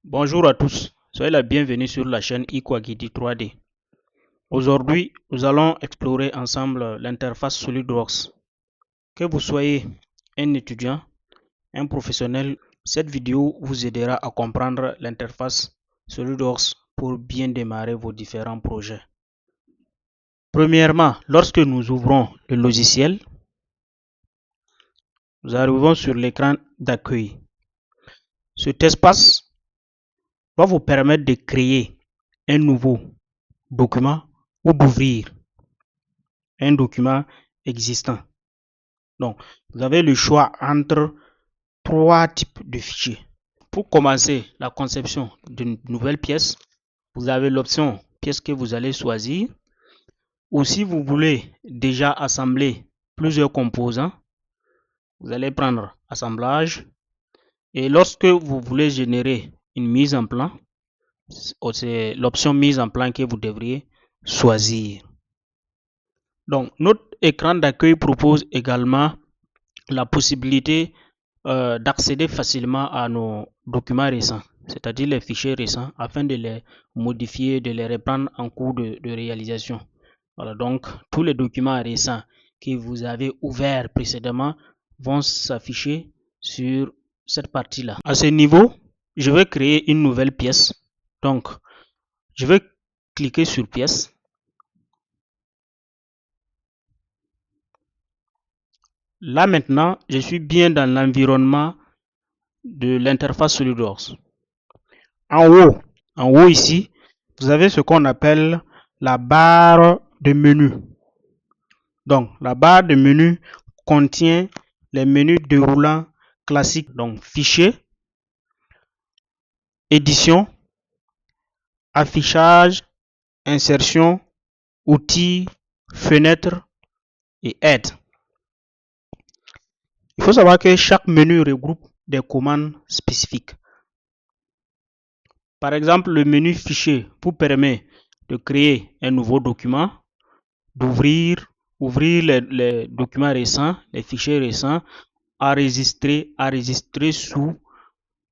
Bonjour à tous, soyez la bienvenue sur la chaîne Ikwagidi 3D. Aujourd'hui, nous allons explorer ensemble l'interface SolidWorks. Que vous soyez un étudiant, un professionnel, cette vidéo vous aidera à comprendre l'interface SolidWorks pour bien démarrer vos différents projets. Premièrement, lorsque nous ouvrons le logiciel, nous arrivons sur l'écran d'accueil. Cet espace va vous permettre de créer un nouveau document ou d'ouvrir un document existant. Donc, vous avez le choix entre trois types de fichiers. Pour commencer la conception d'une nouvelle pièce, vous avez l'option pièce que vous allez choisir. Ou si vous voulez déjà assembler plusieurs composants, vous allez prendre assemblage. Et lorsque vous voulez générer une mise en plan, c'est l'option mise en plan que vous devriez choisir. Donc, notre écran d'accueil propose également la possibilité d'accéder facilement à nos documents récents, c'est-à-dire les fichiers récents, afin de les modifier, de les reprendre en cours de réalisation. Voilà, donc tous les documents récents que vous avez ouverts précédemment vont s'afficher sur cette partie-là. À ce niveau, je vais créer une nouvelle pièce. Donc, je vais cliquer sur pièce. Là maintenant, je suis bien dans l'environnement de l'interface SolidWorks. En haut ici, vous avez ce qu'on appelle la barre de menu. Donc, la barre de menu contient les menus déroulants classiques. Donc, fichier, édition, affichage, insertion, outils, fenêtre et aide. Il faut savoir que chaque menu regroupe des commandes spécifiques. Par exemple, le menu fichier vous permet de créer un nouveau document, d'ouvrir les documents récents, les fichiers récents, enregistrer sous,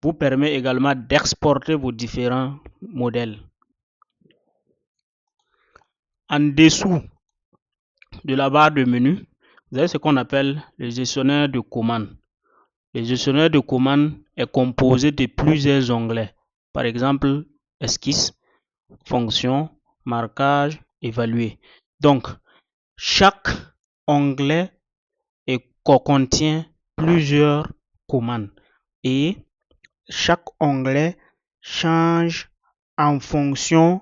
vous permet également d'exporter vos différents modèles. En dessous de la barre de menu, vous avez ce qu'on appelle le gestionnaire de commandes. Le gestionnaire de commandes est composé de plusieurs onglets. Par exemple, esquisse, fonction, marquage, évaluer. Donc, chaque onglet contient plusieurs commandes et chaque onglet change en fonction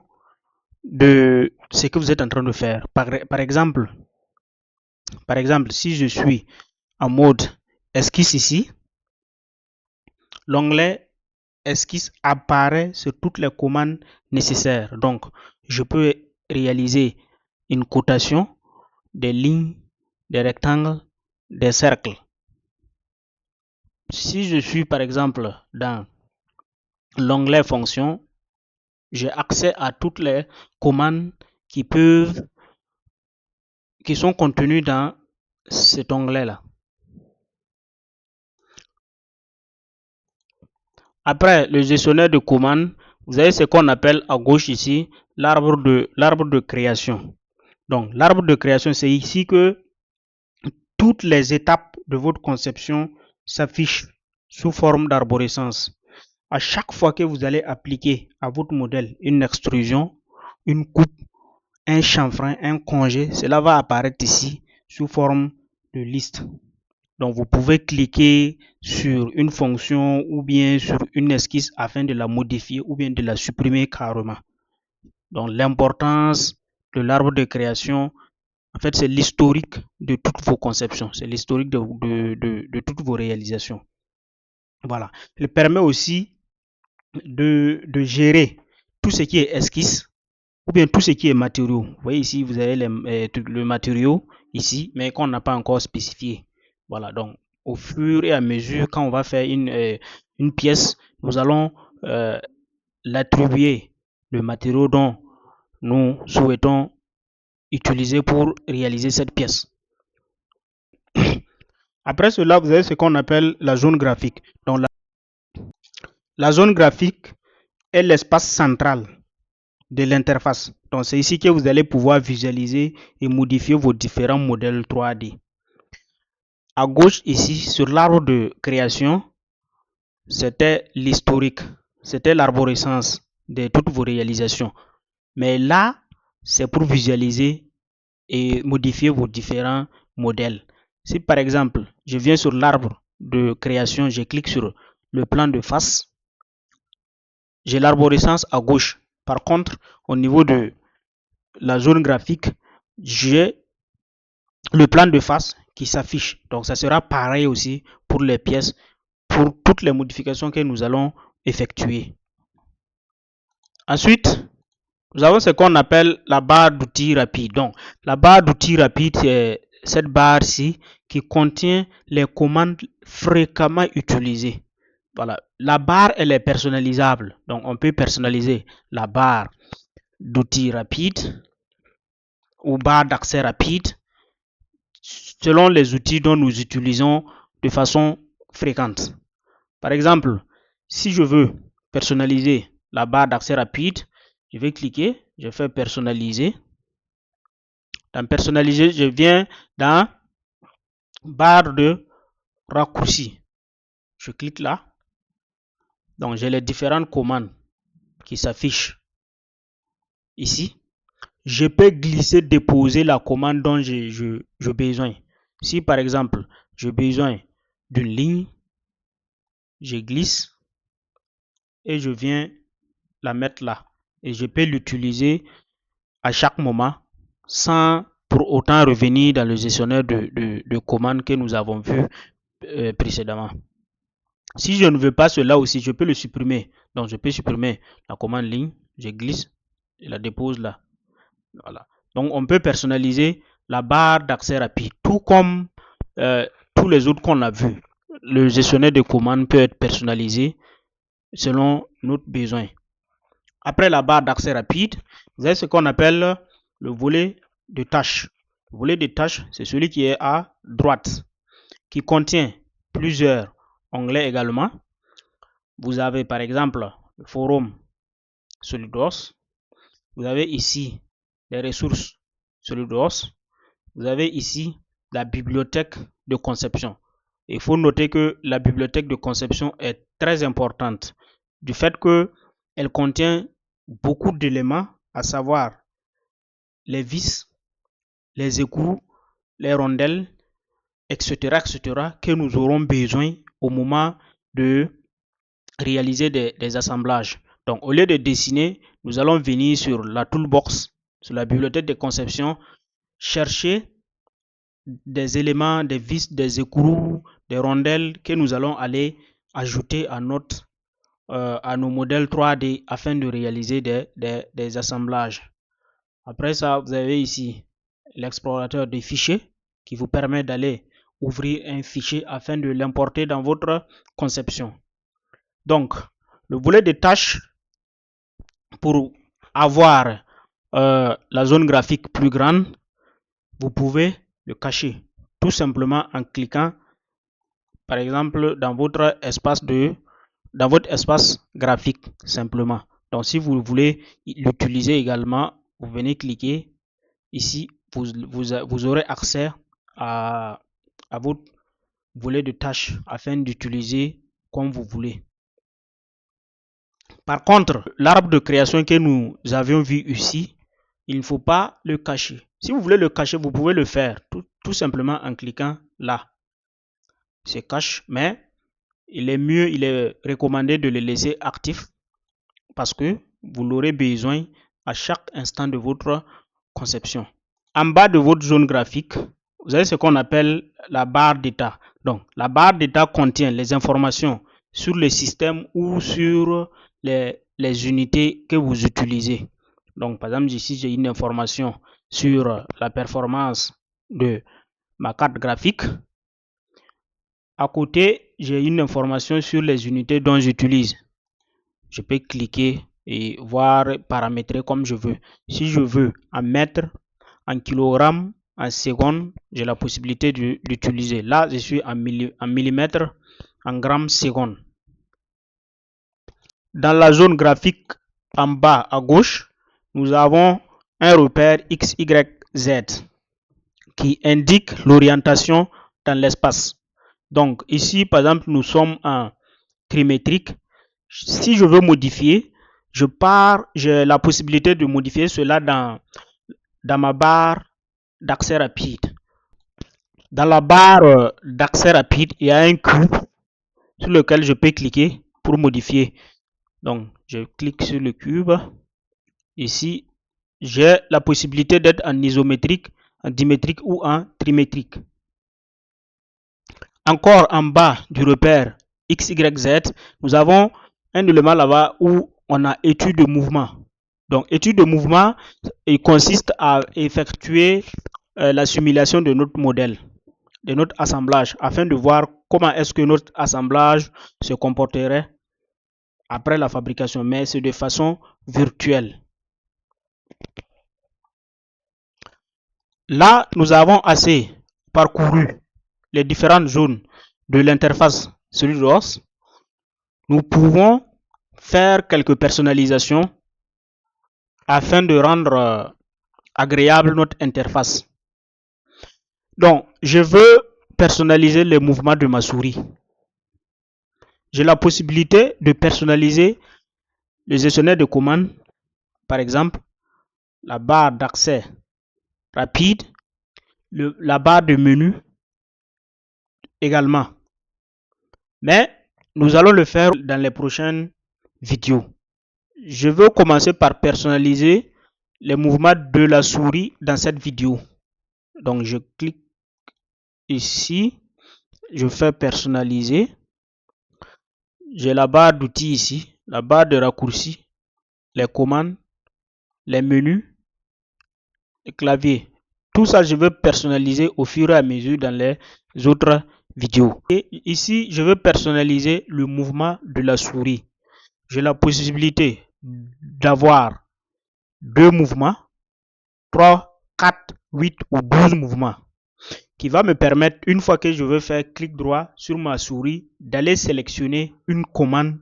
de ce que vous êtes en train de faire. Par exemple, si je suis en mode esquisse ici, l'onglet esquisse apparaît sur toutes les commandes nécessaires. Donc, je peux réaliser une cotation, des lignes, des rectangles, des cercles. Si je suis par exemple dans l'onglet fonction, j'ai accès à toutes les commandes qui sont contenues dans cet onglet-là. Après le gestionnaire de commandes, vous avez ce qu'on appelle à gauche ici l'arbre de création. Donc l'arbre de création, c'est ici que toutes les étapes de votre conception s'affichent sous forme d'arborescence. À chaque fois que vous allez appliquer à votre modèle une extrusion, une coupe, un chanfrein, un congé, cela va apparaître ici sous forme de liste. Donc, vous pouvez cliquer sur une fonction ou bien sur une esquisse afin de la modifier ou bien de la supprimer carrément. Donc, l'importance de l'arbre de création, en fait, c'est l'historique de toutes vos conceptions. C'est l'historique de toutes vos réalisations. Voilà. Il permet aussi de gérer tout ce qui est esquisse ou bien tout ce qui est matériau. Vous voyez ici, vous avez le matériau ici, mais qu'on n'a pas encore spécifié. Voilà, donc au fur et à mesure, quand on va faire une pièce, nous allons l'attribuer le matériau dont nous souhaitons utiliser pour réaliser cette pièce. Après cela, vous avez ce qu'on appelle la zone graphique. Donc la zone graphique, est l'espace central de l'interface. Donc, c'est ici que vous allez pouvoir visualiser et modifier vos différents modèles 3D. À gauche, ici, sur l'arbre de création, c'était l'historique, c'était l'arborescence de toutes vos réalisations. Mais là, c'est pour visualiser et modifier vos différents modèles. Si par exemple, je viens sur l'arbre de création, je clique sur le plan de face, j'ai l'arborescence à gauche. Par contre, au niveau de la zone graphique, j'ai le plan de face qui s'affiche. Donc, ça sera pareil aussi pour les pièces, pour toutes les modifications que nous allons effectuer. Ensuite, nous avons ce qu'on appelle la barre d'outils rapide. Donc, la barre d'outils rapide, c'est cette barre-ci qui contient les commandes fréquemment utilisées. Voilà. La barre, elle est personnalisable. Donc, on peut personnaliser la barre d'outils rapide ou barre d'accès rapide selon les outils dont nous utilisons de façon fréquente. Par exemple, si je veux personnaliser la barre d'accès rapide, je vais cliquer, je fais personnaliser. Dans personnaliser, je viens dans barre de raccourci. Je clique là. Donc, j'ai les différentes commandes qui s'affichent ici. Je peux glisser, déposer la commande dont j'ai besoin. Si par exemple, j'ai besoin d'une ligne, je glisse et je viens la mettre là. Et je peux l'utiliser à chaque moment sans pour autant revenir dans le gestionnaire de commandes que nous avons vu précédemment. Si je ne veux pas cela aussi, je peux le supprimer. Donc, je peux supprimer la commande ligne, je glisse et la dépose là. Voilà. Donc, on peut personnaliser la barre d'accès rapide, tout comme tous les autres qu'on a vus. Le gestionnaire de commandes peut être personnalisé selon notre besoin. Après la barre d'accès rapide, vous avez ce qu'on appelle le volet de tâches. Le volet de tâches, c'est celui qui est à droite, qui contient plusieurs onglets également. Vous avez par exemple le forum SolidWorks. Vous avez ici les ressources SolidWorks. Vous avez ici la bibliothèque de conception. Il faut noter que la bibliothèque de conception est très importante du fait qu'elle contient beaucoup d'éléments, à savoir les vis, les écrous, les rondelles, etc., que nous aurons besoin au moment de réaliser des assemblages. Donc, au lieu de dessiner, nous allons venir sur la toolbox, sur la bibliothèque de conception, chercher des éléments, des vis, des écrous, des rondelles que nous allons aller ajouter à nos modèles 3D afin de réaliser des assemblages. Après ça, vous avez ici l'explorateur des fichiers qui vous permet d'aller ouvrir un fichier afin de l'importer dans votre conception. Donc, le volet de tâches, pour avoir la zone graphique plus grande, vous pouvez le cacher tout simplement en cliquant par exemple dans votre espace graphique simplement. Donc si vous voulez l'utiliser également, vous venez cliquer ici, vous aurez accès à votre volet de tâches afin d'utiliser comme vous voulez. Par contre, l'arbre de création que nous avions vu ici, il ne faut pas le cacher. Si vous voulez le cacher, vous pouvez le faire tout simplement en cliquant là. C'est cache, mais il est recommandé de le laisser actif parce que vous l'aurez besoin à chaque instant de votre conception. En bas de votre zone graphique, vous avez ce qu'on appelle la barre d'état. Donc, la barre d'état contient les informations sur le système ou sur les unités que vous utilisez. Donc, par exemple, ici, j'ai une information sur la performance de ma carte graphique. À côté, j'ai une information sur les unités dont j'utilise. Je peux cliquer et voir paramétrer comme je veux. Si je veux en mètres, en kilogrammes, en secondes, j'ai la possibilité d'utiliser. Là, je suis en millimètres, en grammes secondes. Dans la zone graphique en bas à gauche, nous avons un repère X, Y, Z qui indique l'orientation dans l'espace. Donc ici, par exemple, nous sommes en trimétrique. Si je veux modifier, j'ai la possibilité de modifier cela dans ma barre d'accès rapide. Dans la barre d'accès rapide, il y a un cube sur lequel je peux cliquer pour modifier. Donc, je clique sur le cube. Ici, j'ai la possibilité d'être en isométrique, en dimétrique ou en trimétrique. Encore en bas du repère X, Y, Z, nous avons un élément là-bas où on a étude de mouvement. Donc, étude de mouvement, il consiste à effectuer la simulation de notre modèle, de notre assemblage, afin de voir comment est-ce que notre assemblage se comporterait après la fabrication, mais c'est de façon virtuelle. Là, nous avons assez parcouru les différentes zones de l'interface SolidWorks. Nous pouvons faire quelques personnalisations afin de rendre agréable notre interface. Donc, je veux personnaliser les mouvements de ma souris. J'ai la possibilité de personnaliser le gestionnaire de commandes, par exemple, la barre d'accès rapide, la barre de menu également. Mais nous allons le faire dans les prochaines vidéos. Je veux commencer par personnaliser les mouvements de la souris dans cette vidéo. Donc, je clique ici, je fais personnaliser. J'ai la barre d'outils ici, la barre de raccourci, les commandes, les menus, le clavier. Tout ça, je veux personnaliser au fur et à mesure dans les autres vidéos. Et ici, je veux personnaliser le mouvement de la souris. J'ai la possibilité d'avoir 2 mouvements, 3, 4, 8 ou 12 mouvements, qui va me permettre, une fois que je veux faire clic droit sur ma souris, d'aller sélectionner une commande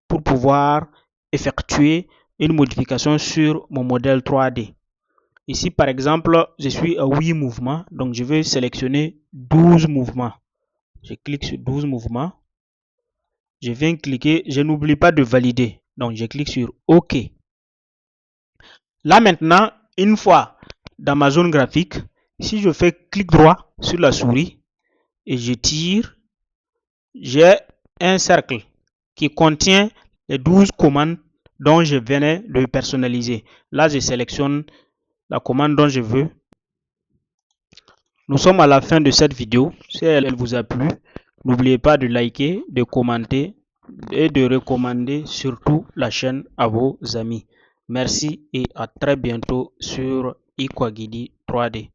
pour pouvoir effectuer une modification sur mon modèle 3D. Ici, par exemple, je suis à 8 mouvements, donc je vais sélectionner 12 mouvements. Je clique sur 12 mouvements. Je viens cliquer, je n'oublie pas de valider. Donc, je clique sur OK. Là maintenant, une fois dans ma zone graphique, si je fais clic droit sur la souris et je tire, j'ai un cercle qui contient les 12 commandes dont je venais de personnaliser. Là, je sélectionne la commande dont je veux. Nous sommes à la fin de cette vidéo. Si elle vous a plu, n'oubliez pas de liker, de commenter et de recommander surtout la chaîne à vos amis. Merci et à très bientôt sur Ikwagidi 3D.